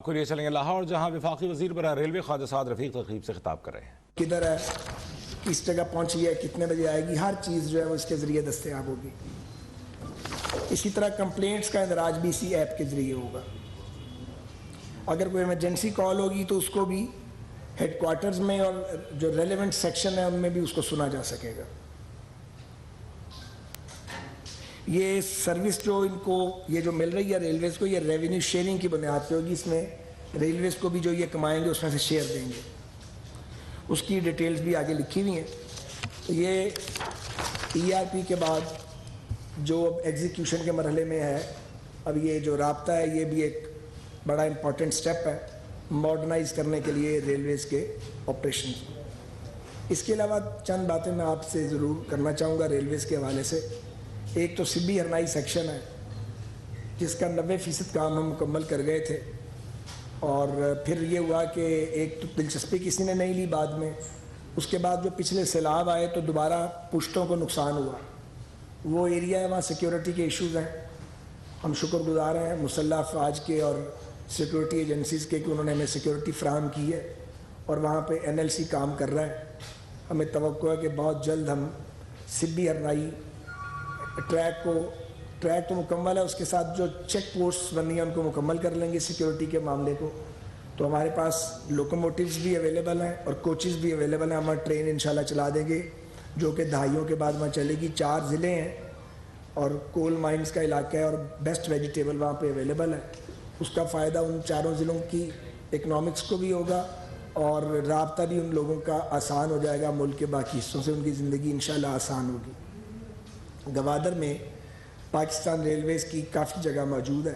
کو لیے چلیں گے لاہور، جہاں وفاقی وزیر برائے ریلوے خواجہ سعد رفیق تقریب سے خطاب کر رہے ہیں۔ کدھر ہے، کس جگہ پہنچی ہے، کتنے بجے آئے گی، ہر چیز جو ہے وہ اس کے ذریعے دستیاب ہوگی۔ اسی طرح کمپلینٹس کا اندراج بھی اسی ایپ کے ذریعے ہوگا۔ اگر کوئی ایمرجنسی کال ہوگی تو اس کو بھی ہیڈ کوارٹرز میں اور جو ریلیونٹ سیکشن ہے ان میں بھی اس کو سنا جا سکے گا۔ یہ سروس جو ان کو یہ جو مل رہی ہے ریلویز کو، یہ ریونیو شیئرنگ کی بنیاد پہ ہوگی۔ اس میں ریلویز کو بھی جو یہ کمائیں گے اس میں سے شیئر دیں گے، اس کی ڈیٹیلز بھی آگے لکھی ہوئی ہیں۔ یہ ای آر پی کے بعد جو اب ایگزیکیوشن کے مرحلے میں ہے، اب یہ جو رابطہ ہے یہ بھی ایک بڑا امپورٹنٹ سٹیپ ہے ماڈرنائز کرنے کے لیے ریلویز کے آپریشنز۔ اس کے علاوہ چند باتیں میں آپ سے ضرور کرنا چاہوں گا ریلویز کے حوالے سے۔ ایک تو سبی ہرنائی سیکشن ہے جس کا 90% کام ہم مکمل کر گئے تھے، اور پھر یہ ہوا کہ ایک تو دلچسپی کسی نے نہیں لی بعد میں، اس کے بعد جو پچھلے سیلاب آئے تو دوبارہ پشتوں کو نقصان ہوا۔ وہ ایریا ہے وہاں سیکیورٹی کے ایشوز ہیں۔ ہم شکر گزار ہیں مسلح افواج کے اور سیکیورٹی ایجنسیز کے کہ انہوں نے ہمیں سیکیورٹی فراہم کی ہے، اور وہاں پہ NLC کام کر رہا ہے۔ ہمیں توقع ہے کہ بہت جلد ہم سبی ہرنائی ٹریک تو مکمل ہے، اس کے ساتھ جو چیک پوسٹ بنی ہیں ان کو مکمل کر لیں گے سیکیورٹی کے معاملے کو۔ تو ہمارے پاس لوکوموٹیوز بھی اویلیبل ہیں اور کوچز بھی اویلیبل ہیں۔ ہمارا ٹرین انشاءاللہ چلا دیں گے جو کہ دہائیوں کے بعد وہاں چلے گی۔ 4 ضلع ہیں اور کول مائنز کا علاقہ ہے، اور بیسٹ ویجیٹیبل وہاں پہ اویلیبل ہے۔ اس کا فائدہ ان 4 ضلعوں کی اکنامکس کو بھی ہوگا، اور رابطہ بھی ان لوگوں کا آسان ہو جائے گا، ملک کے باقی حصوں سے ان کی زندگی انشاءاللہ آسان ہوگی۔ گوادر میں پاکستان ریلویز کی کافی جگہ موجود ہے۔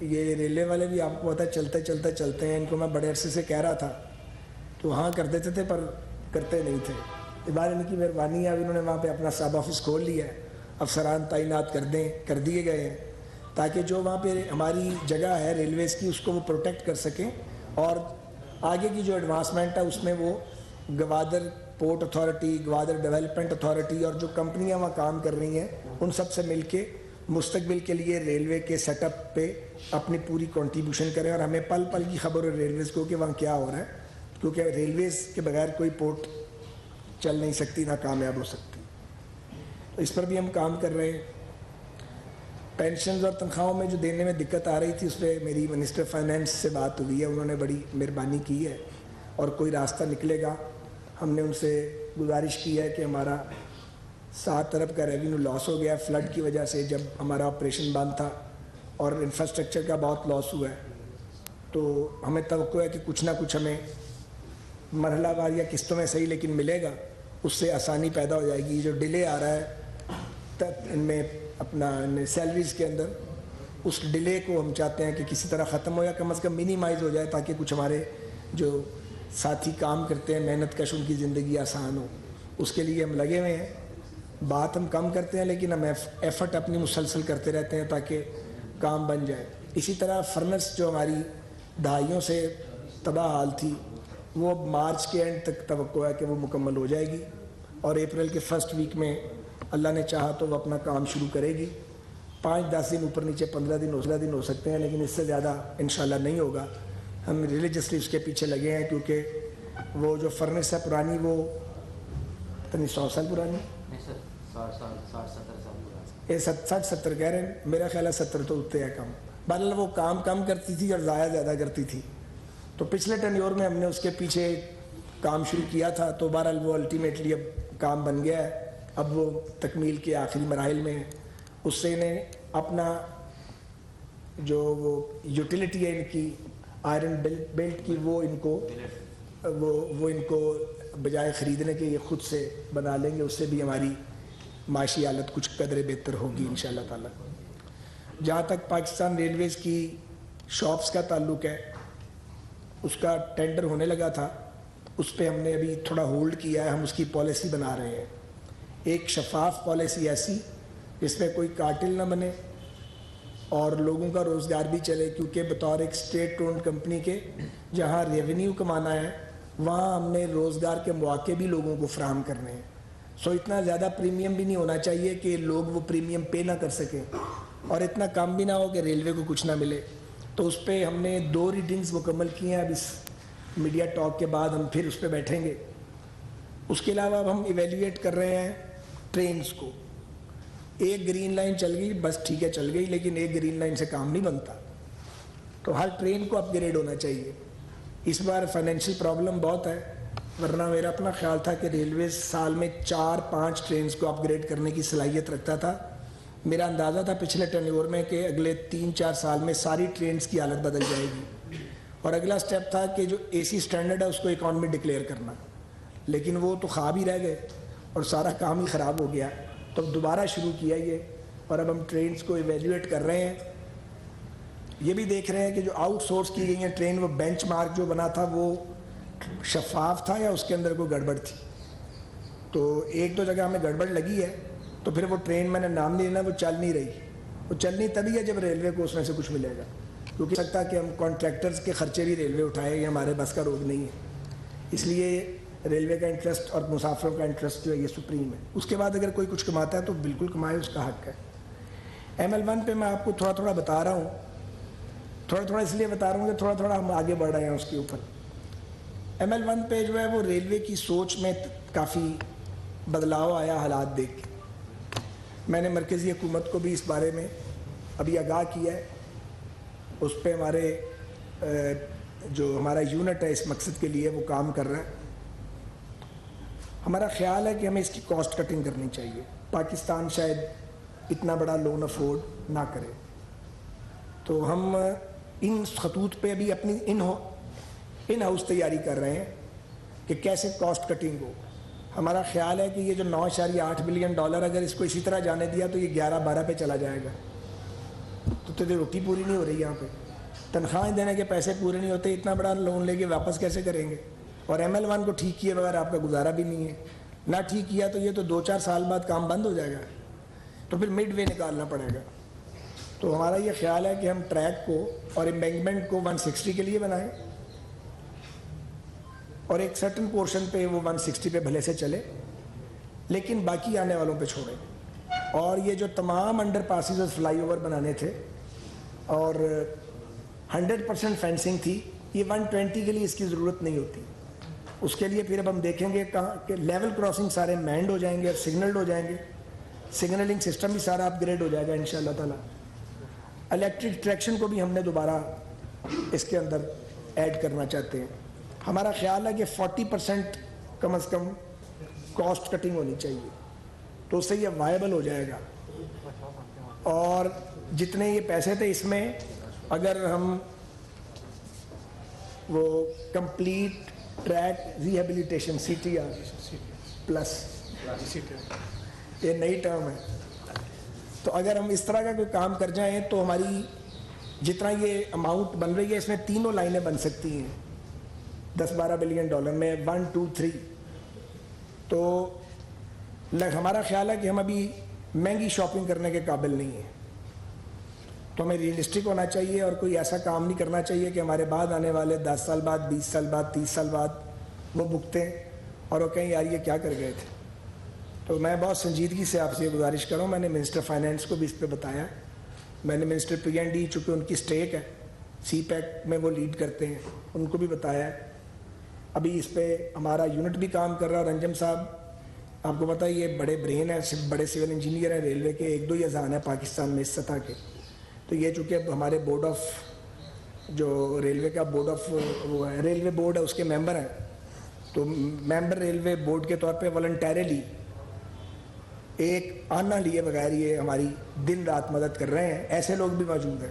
یہ ریلوے والے بھی آپ کو پتہ چلتے ہیں، ان کو میں بڑے عرصے سے کہہ رہا تھا تو ہاں کر دیتے تھے پر کرتے نہیں تھے۔ اس بار ان کی مہربانی ہے، اب انہوں نے وہاں پہ اپنا سب آفس کھول لیا ہے، افسران تعینات کر دیے گئے ہیں تاکہ جو وہاں پہ ہماری جگہ ہے ریلویز کی اس کو وہ پروٹیکٹ کر سکیں، اور آگے کی جو ایڈوانسمنٹ ہے اس میں وہ Gwadar port authority, Gwadar development authority اور جو کمپنیاں وہاں کام کر رہی ہیں ان سب سے مل کے مستقبل کے لیے ریلوے کے سیٹ اپ پہ اپنی پوری کنٹریبیوشن کریں، اور ہمیں پل پل کی خبر ہو ریلویز کو کہ وہاں کیا ہو رہا ہے، کیونکہ ریلویز کے بغیر کوئی پورٹ چل نہیں سکتی، نہ کامیاب ہو سکتی۔ تو اس پر بھی ہم کام کر رہے ہیں۔ پینشنز اور تنخواہوں میں جو دینے میں دقت آ رہی تھی اس پہ میری منسٹر فائنینس سے بات ہوئی ہے، انہوں نے بڑی مہربانی کی ہے، اور کوئی راستہ نکلے گا۔ ہم نے ان سے گزارش کی ہے کہ ہمارا 7 ارب کا ریونیو لاس ہو گیا فلڈ کی وجہ سے، جب ہمارا آپریشن بند تھا، اور انفراسٹرکچر کا بہت لاس ہوا ہے۔ تو ہمیں توقع ہے کہ کچھ نہ کچھ ہمیں مرحلہ وار یا قسطوں میں صحیح لیکن ملے گا، اس سے آسانی پیدا ہو جائے گی۔ جو ڈیلے آ رہا ہے ان میں اپنا سیلریز کے اندر، اس ڈیلے کو ہم چاہتے ہیں کہ کسی طرح ختم ہو یا کم از کم منیمائز ہو جائے، تاکہ کچھ ہمارے جو ساتھی کام کرتے ہیں محنت کش ان کی زندگی آسان ہو۔ اس کے لیے ہم لگے ہوئے ہیں۔ بات ہم کم کرتے ہیں لیکن ہم ایفرٹ اپنی مسلسل کرتے رہتے ہیں تاکہ کام بن جائے۔ اسی طرح فرنس جو ہماری دہائیوں سے تباہ حال تھی، وہ مارچ کے اینڈ تک توقع ہے کہ وہ مکمل ہو جائے گی، اور اپریل کے فرسٹ ویک میں اللہ نے چاہا تو وہ اپنا کام شروع کرے گی۔ 5-10 دن اوپر نیچے 15 دن ہو سکتے ہیں، لیکن اس سے زیادہ انشاءاللہ نہیں ہوگا۔ ہم ریلیجسلی اس کے پیچھے لگے ہیں، کیونکہ وہ جو فرنس ہے پرانی، وہ 100 سال پرانی، 60-70 کہہ رہے ہیں، میرا خیال ہے 70 تو اٹھتے ہیں کم۔ بہرحال وہ کام کرتی تھی اور ضائع زیادہ کرتی تھی، تو پچھلے ٹینیور میں ہم نے اس کے پیچھے کام شروع کیا تھا، تو بہرحال وہ الٹیمیٹلی اب کام بن گیا ہے، اب وہ تکمیل کے آخری مراحل میں ہے۔ اس سے انہیں اپنا جو وہ یوٹیلیٹی ہے ان کی آئرن بیلٹ کی، وہ ان کو بجائے خریدنے کے یہ خود سے بنا لیں گے، اس سے بھی ہماری معاشی حالت کچھ قدرے بہتر ہوگی انشاءاللہ تعالی۔ جہاں تک پاکستان ریلویز کی شاپس کا تعلق ہے، اس کا ٹینڈر ہونے لگا تھا، اس پہ ہم نے ابھی تھوڑا ہولڈ کیا ہے، ہم اس کی پالیسی بنا رہے ہیں، ایک شفاف پالیسی ایسی جس میں کوئی کارٹل نہ بنے اور لوگوں کا روزگار بھی چلے، کیونکہ بطور ایک اسٹیٹ اونڈ کمپنی کے جہاں ریونیو کمانا ہے وہاں ہم نے روزگار کے مواقع بھی لوگوں کو فراہم کرنے ہیں۔ سو اتنا زیادہ پریمیم بھی نہیں ہونا چاہیے کہ لوگ وہ پریمیم پے نہ کر سکیں، اور اتنا کم بھی نہ ہو کہ ریلوے کو کچھ نہ ملے۔ تو اس پہ ہم نے 2 ریڈنگز مکمل کی ہیں. اب اس میڈیا ٹاک کے بعد ہم پھر اس پہ بیٹھیں گے. اس کے علاوہ اب ہم ایویلیویٹ کر رہے ہیں ٹرینز کو. ایک گرین لائن چل گئی بس ٹھیک ہے چل گئی, لیکن ایک گرین لائن سے کام نہیں بنتا, تو ہر ٹرین کو اپ گریڈ ہونا چاہیے. اس بار فائنینشیل پرابلم بہت ہے, ورنہ میرا اپنا خیال تھا کہ ریلوے سال میں 4-5 ٹرینز کو اپ گریڈ کرنے کی صلاحیت رکھتا تھا. میرا اندازہ تھا پچھلے ٹینیور میں کہ اگلے 3-4 سال میں ساری ٹرینز کی حالت بدل جائے گی, اور اگلا سٹیپ تھا کہ جو اے سی اسٹینڈرڈ ہے اس کو اکانومی ڈکلیئر کرنا, لیکن وہ تو خواب ہی رہ گئے اور سارا کام ہی خراب ہو گیا. تو اب دوبارہ شروع کیا یہ, اور اب ہم ٹرینز کو ایویلیویٹ کر رہے ہیں. یہ بھی دیکھ رہے ہیں کہ جو آؤٹ سورس کی گئی ہیں ٹرین, وہ بینچ مارک جو بنا تھا وہ شفاف تھا یا اس کے اندر کوئی گڑبڑ تھی. تو 1-2 جگہ ہمیں گڑبڑ لگی ہے, تو پھر وہ ٹرین میں نے نام نہیں لینا, وہ چل نہیں رہی. وہ چلنی تبھی ہے جب ریلوے کو اس میں سے کچھ ملے گا, کیونکہ سکتا کہ ہم کانٹریکٹرز کے خرچے بھی ریلوے اٹھائے, یہ ہمارے بس کا روگ نہیں ہے. اس لیے ریلوے کا انٹرسٹ اور مسافروں کا انٹرسٹ جو ہے یہ سپریم ہے. اس کے بعد اگر کوئی کچھ کماتا ہے تو بالکل کمائے, اس کا حق ہے. ML1 پہ میں آپ کو تھوڑا تھوڑا بتا رہا ہوں, تھوڑا اس لیے بتا رہا ہوں کہ تھوڑا تھوڑا ہم آگے بڑھ رہے ہیں اس کے اوپر. ML1 پہ جو ہے وہ ریلوے کی سوچ میں کافی بدلاؤ آیا حالات دیکھ کے. میں نے مرکزی حکومت کو بھی اس بارے میں ابھی آگاہ کیا ہے. اس پہ ہمارے جو ہمارا یونٹ ہے اس مقصد کے لیے وہ کام کر رہا ہے. ہمارا خیال ہے کہ ہمیں اس کی کاسٹ کٹنگ کرنی چاہیے. پاکستان شاید اتنا بڑا لون افورڈ نہ کرے, تو ہم ان خطوط پہ ابھی اپنی ان ہاؤس تیاری کر رہے ہیں کہ کیسے کاسٹ کٹنگ ہو. ہمارا خیال ہے کہ یہ جو $9.8 بلین اگر اس کو اسی طرح جانے دیا تو یہ 11-12 پہ چلا جائے گا. تو روٹی پوری نہیں ہو رہی یہاں پہ, تنخواہیں دینے کے پیسے پورے نہیں ہوتے, اتنا بڑا لون لے کے واپس کیسے کریں گے. اور ML1 کو ٹھیک کیے بغیر آپ کا گزارا بھی نہیں ہے. نہ ٹھیک کیا تو یہ تو 2-4 سال بعد کام بند ہو جائے گا, تو پھر مڈ وے نکالنا پڑے گا. تو ہمارا یہ خیال ہے کہ ہم ٹریک کو اور امبینکمنٹ کو 160 کے لیے بنائیں, اور ایک سرٹن پورشن پہ وہ 160 پہ بھلے سے چلے, لیکن باقی آنے والوں پہ چھوڑیں. اور یہ جو تمام انڈر پاسز اور فلائی اوور بنانے تھے اور 100% فینسنگ تھی, یہ 120 کے لیے اس کی ضرورت نہیں ہوتی. اس کے لیے پھر اب ہم دیکھیں گے کہ لیول کراسنگ سارے مینڈ ہو جائیں گے اور سگنلڈ ہو جائیں گے. سگنلنگ سسٹم بھی سارا اپ گریڈ ہو جائے گا انشاءاللہ تعالیٰ. الیکٹرک ٹریکشن کو بھی ہم نے دوبارہ اس کے اندر ایڈ کرنا چاہتے ہیں. ہمارا خیال ہے کہ 40% کم از کم کاسٹ کٹنگ ہونی چاہیے, تو اس سے یہ وائبل ہو جائے گا. اور جتنے یہ پیسے تھے اس میں اگر ہم وہ complete track rehabilitation CTR plus, یہ نئی ٹرم ہے, تو اگر ہم اس طرح کا کوئی کام کر جائیں تو ہماری جتنا یہ اماؤنٹ بن رہی ہے اس میں 3 لائنیں بن سکتی ہیں $10-12 بلین میں 1, 2, 3. تو ہمارا خیال ہے کہ ہم ابھی مہنگی شاپنگ کرنے کے قابل نہیں ہیں, تو ہمیں ریئلسٹک ہونا چاہیے اور کوئی ایسا کام نہیں کرنا چاہیے کہ ہمارے بعد آنے والے 10 سال بعد 20 سال بعد 30 سال بعد وہ بھگتیں اور وہ کہیں یار یہ کیا کر گئے تھے. تو میں بہت سنجیدگی سے آپ سے یہ گزارش کروں. میں نے منسٹر فائنینس کو بھی اس پہ بتایا, میں نے منسٹر PND چونکہ ان کی اسٹیک ہے CPEC میں وہ لیڈ کرتے ہیں, ان کو بھی بتایا ہے. ابھی اس پہ ہمارا یونٹ بھی کام کر رہا ہے, اور انجم صاحب آپ کو پتہ ہے یہ بڑے برین ہیں, بڑے سول انجینئر ہیں ریلوے کے, 1-2 ہی اذان ہیں پاکستان میں اس سطح کے. تو یہ چونکہ ہمارے بورڈ آف جو ریلوے کا بورڈ آف وہ ہے ریلوے بورڈ ہے اس کے ممبر ہیں, تو ممبر ریلوے بورڈ کے طور پہ والنٹیرلی ایک آنا لیے بغیر یہ ہماری دن رات مدد کر رہے ہیں. ایسے لوگ بھی موجود ہیں.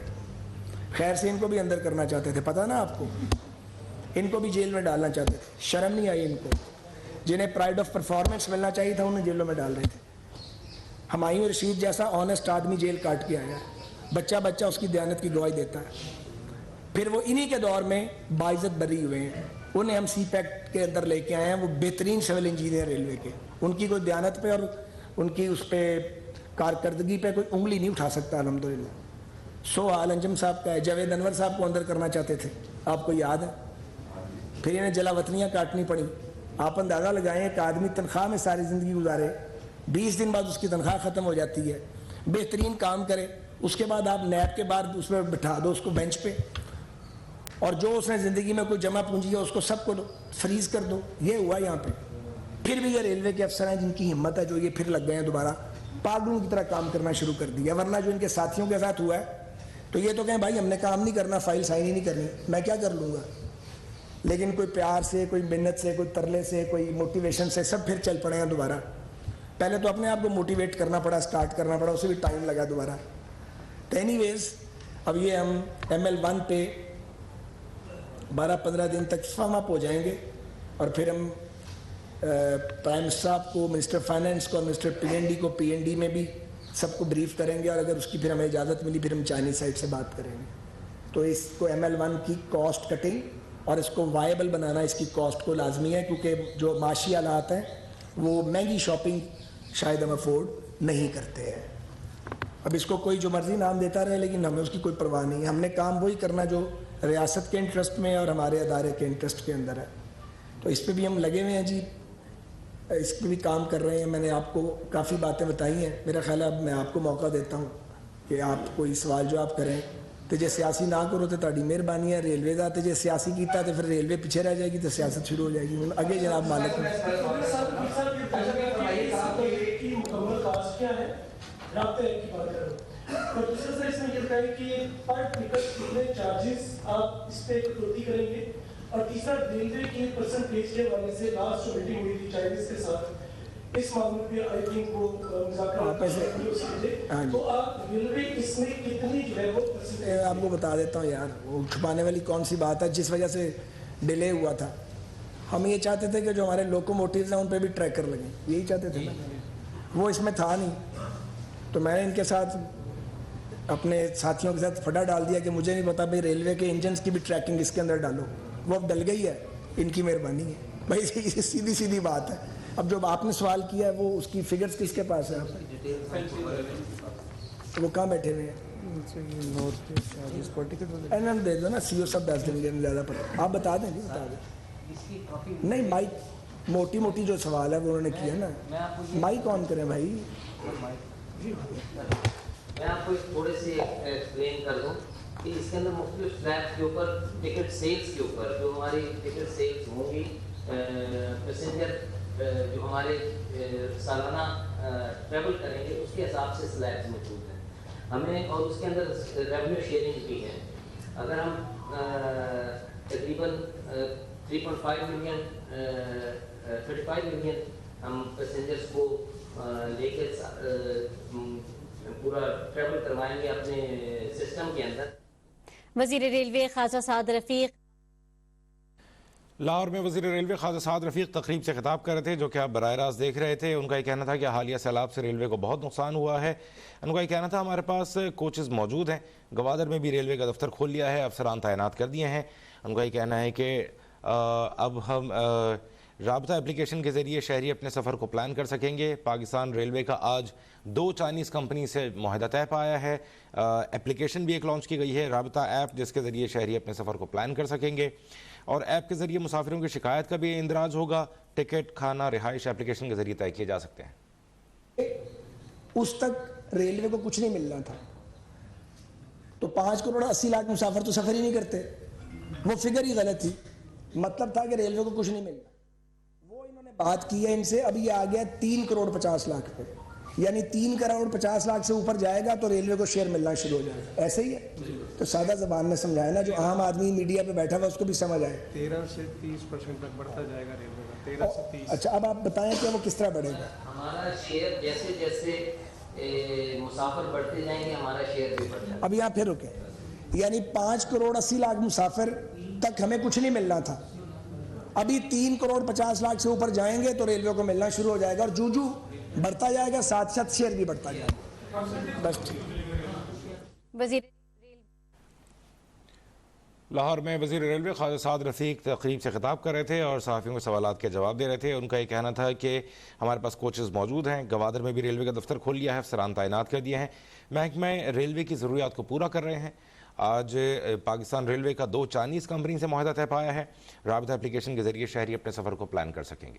خیر سے ان کو بھی اندر کرنا چاہتے تھے, پتہ نا آپ کو, ان کو بھی جیل میں ڈالنا چاہتے تھے. شرم نہیں آئی ان کو, جنہیں پرائڈ آف پرفارمنس ملنا چاہیے تھا انہیں جیلوں میں ڈال رہے تھے. ہمایوں رشید جیسا آنیسٹ آدمی جیل کاٹ کے آیا, بچہ اس کی دیانت کی گواہی دیتا ہے. پھر وہ انہی کے دور میں باعزت بری ہوئے ہیں, انہیں ہم CPEC کے اندر لے کے آئے ہیں. وہ بہترین سول انجینئر ریلوے کے, ان کی کوئی دیانت پہ اور ان کی اس پہ کارکردگی پہ کوئی انگلی نہیں اٹھا سکتا الحمدللہ. سو حال انجم صاحب کا ہے. جاوید انور صاحب کو اندر کرنا چاہتے تھے, آپ کو یاد ہے, پھر انہیں جلا وطنیاں کاٹنی پڑی. آپ اندازہ لگائیں ایک آدمی تنخواہ میں ساری زندگی گزارے, 20 دن بعد اس کی تنخواہ ختم ہو جاتی ہے, بہترین کام کرے, اس کے بعد آپ نیب کے بعد اس میں بٹھا دو اس کو بینچ پہ, اور جو اس نے زندگی میں کوئی جمع پونجی ہے اس کو سب کو فریز کر دو. یہ ہوا یہاں پہ. پھر بھی یہ ریلوے کے افسر ہیں جن کی ہمت ہے جو یہ پھر لگ گئے ہیں دوبارہ پاگلوں کی طرح کام کرنا شروع کر دیا. ورنہ جو ان کے ساتھیوں کے ساتھ ہوا ہے تو یہ تو کہیں بھائی ہم نے کام نہیں کرنا, فائل سائن ہی نہیں کرنی, میں کیا کر لوں گا. لیکن کوئی پیار سے, کوئی محنت سے, کوئی ترلے سے, کوئی موٹیویشن سے سب پھر چل پڑے ہیں دوبارہ. پہلے تو اپنے آپ کو موٹیویٹ کرنا پڑا, اسٹارٹ کرنا پڑا, اسے بھی ٹائم لگا دوبارہ. تو اینی ویز اب یہ ہم ML1 پہ 12-15 دن تک فارم اپ ہو جائیں گے اور پھر ہم پرائم منسٹر صاحب کو, منسٹر فائنانس کو اور منسٹر PND کو PND میں بھی سب کو بریف کریں گے, اور اگر اس کی پھر ہمیں اجازت ملی پھر ہم چائنیز سائڈ سے بات کریں گے. تو اس کو ML1 کی کاسٹ کٹنگ اور اس کو وائبل بنانا, اس کی کاسٹ کو لازمی ہے, کیونکہ جو معاشی حالات ہیں وہ مہنگی شاپنگ شاید ہم افورڈ نہیں کرتے ہیں. اب اس کو کوئی جو مرضی نام دیتا رہے لیکن ہمیں اس کی کوئی پرواہ نہیں ہے. ہم نے کام وہی کرنا جو ریاست کے انٹرسٹ میں اور ہمارے ادارے کے انٹرسٹ کے اندر ہے. تو اس پہ بھی ہم لگے ہوئے ہیں جی, اس پہ بھی کام کر رہے ہیں. میں نے آپ کو کافی باتیں بتائی ہیں. میرا خیال ہے اب میں آپ کو موقع دیتا ہوں کہ آپ کوئی سوال جواب کریں. تو جے سیاسی نہ کرو تو تاری مہربانی ہے. ریلوے کا تو جے سیاسی کیتا تو پھر ریلوے پیچھے رہ جائے گی تو سیاست شروع ہو جائے گی. آگے جناب مالک اور تیسرا ریلوے کی پرسنٹیج کے حوالے سے لاسٹ جو میٹنگ ہوئی تھی چائنیز کے ساتھ اس معاملے پہ آئی تھنک وہ مذاکرات, تو آپ ریلوے اس میں کتنی جو ہے وہ آپ کو بتا دیتا ہوں یار, وہ چھپانے والی کون سی بات ہے. جس وجہ سے ڈیلے ہوا تھا ہم یہ چاہتے تھے کہ جو ہمارے لوکوموٹیوز ہیں ان پہ بھی ٹریکر لگیں, یہی چاہتے تھے نا. وہ اس میں تھا نہیں, تو میں نے ان کے ساتھ اپنے ساتھیوں کے ساتھ پھڈا ڈال دیا کہ مجھے نہیں پتا بھائی ریلوے کے انجنس کی بھی ٹریکنگ اس کے اندر ڈالو. وہ اب ڈل گئی ہے, ان کی مہربانی ہے بھائی, سیدھی سیدھی بات ہے. اب جو آپ نے سوال کیا ہے وہ اس کی فگرز کس کے پاس ہے, وہ کہاں بیٹھے ہوئے ہیں, دے دو نا, CO سب دس دیں گے, زیادہ پڑھا آپ بتا دیں. بتا دیں نہیں, مائک موٹی موٹی جو سوال ہے وہ انہوں نے کیا نا, مائک آن کریں بھائی. میں آپ کو تھوڑے سے ایکسپلین کر دوں کہ اس کے اندر مختلف سلیبس کے اوپر ٹکٹ سیلز کے اوپر جو ہماری ٹکٹ سیلز ہوں گی, پیسنجر جو ہمارے سالانہ ٹریول کریں گے اس کے حساب سے سلیبس موجود ہیں ہمیں, اور اس کے اندر ریونیو شیئرنگ بھی ہے. اگر ہم تقریباً 3.5 ملین 35 ملین ہم پیسنجرس کو لے کے پورا ٹریول کروائیں گے اپنے سسٹم کے اندر. وزیر ریلوے خواجہ سعد رفیق لاہور میں وزیر ریلوے خواجہ سعد رفیق تقریب سے خطاب کر رہے تھے جو کہ آپ براہ راست دیکھ رہے تھے. ان کا یہ کہنا تھا کہ حالیہ سیلاب سے ریلوے کو بہت نقصان ہوا ہے. ان کا یہ کہنا تھا ہمارے پاس کوچز موجود ہیں, گوادر میں بھی ریلوے کا دفتر کھول لیا ہے, افسران تعینات کر دیے ہیں. ان کا یہ کہنا ہے کہ اب ہم رابطہ اپلیکیشن کے ذریعے شہری اپنے سفر کو پلان کر سکیں گے. پاکستان ریلوے کا آج 2 چائنیز کمپنی سے معاہدہ طے پایا ہے. اپلیکیشن بھی ایک لانچ کی گئی ہے, رابطہ ایپ, جس کے ذریعے شہری اپنے سفر کو پلان کر سکیں گے, اور ایپ کے ذریعے مسافروں کی شکایت کا بھی اندراج ہوگا. ٹکٹ, کھانا, رہائش اپلیکیشن کے ذریعے طے کیے جا سکتے ہیں. اس تک ریلوے کو کچھ نہیں مل رہا تھا, تو 5 کروڑ 80 لاکھ مسافر تو سفر ہی نہیں کرتے. وہ فگر ہی غلط تھی. مطلب تھا کہ ریلوے کو کچھ نہیں مل رہا. وہ انہوں نے بات کی ہے ان سے, ابھی یہ آ گیا 3 کروڑ 50 لاکھ پہ, یعنی 3 کروڑ 50 لاکھ سے اوپر جائے گا تو ریلوے کو شیئر ملنا شروع ہو جائے گا. ایسے ہی ہے. تو سادہ زبان میں سمجھایا نا, جو عام آدمی میڈیا پہ بیٹھا ہوا اس کو بھی سمجھ آئے. 13 سے 30% تک بڑھتا جائے گا ریلوے کا, 13 سے 30. اچھا, اب آپ بتائیں کہ وہ کس طرح بڑھے گا. ہمارا شیئر جیسے جیسے مسافر بڑھتے جائیں گے ہمارا شیئر بھی بڑھ جائے گا. اب یہاں پھر رکے, یعنی 5 کروڑ 80 لاکھ مسافر تک ہمیں کچھ نہیں ملنا تھا. ابھی 3 کروڑ 50 لاکھ سے اوپر جائیں گے تو ریلوے کو ملنا شروع ہو جائے گا, اور جو بڑھتا جائے گا ساتھ ساتھ شیئر بھی بڑھتا جائے گا. بس وزیر لاہور میں وزیر ریلوے خواجہ سعد رفیق تقریب سے خطاب کر رہے تھے اور صحافیوں کے سوالات کے جواب دے رہے تھے. ان کا یہ کہنا تھا کہ ہمارے پاس کوچز موجود ہیں, گوادر میں بھی ریلوے کا دفتر کھول لیا ہے, افسران تعینات کر دیے ہیں, محکمہ ریلوے کی ضروریات کو پورا کر رہے ہیں. آج پاکستان ریلوے کا 2 چائنیز کمپنی سے معاہدہ طے پایا ہے. رابطہ اپلیکیشن کے ذریعے شہری اپنے سفر کو پلان کر سکیں گے.